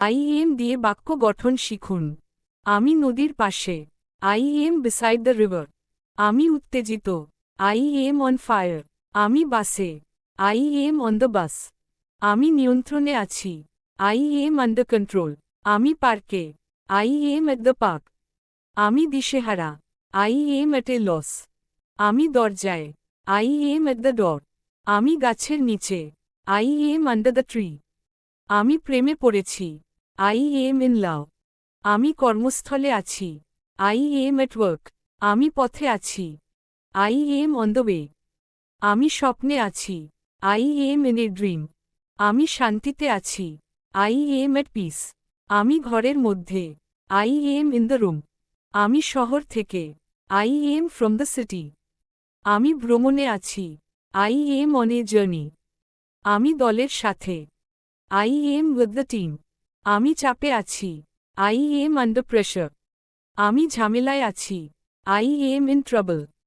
I am দিয়ে বাক্য গঠন শিখুন। আমি নদীর পাশে। I am beside the river. আমি উত্তেজিত। I am on fire. আমি বাসে। I am on the bus. আমি নিয়ন্ত্রণে আছি। I am under control. আমি পার্কে। I am at the park. আমি দিশেহারা। I am at a loss. আমি দরজায়। I am at the door. আমি গাছের নিচে। I am under the tree. আমি প্রেমে পড়েছি। I am in love. আমি কর্মস্থলে আছি। I am at work. আমি পথে আছি। I am on the way. আমি স্বপ্নে আছি। I am in a dream. আমি শান্তিতে আছি। I am at piece. আমি ঘরের মধ্যে। I am in the room. আমি শহর থেকে। I am from the city. আমি ভ্রমণে আছি। I am on a journey. আমি দলের সাথে। I am with the team. আমি চাপে আছি। I am under pressure. আমি ঝামেলায় আছি। I am in trouble.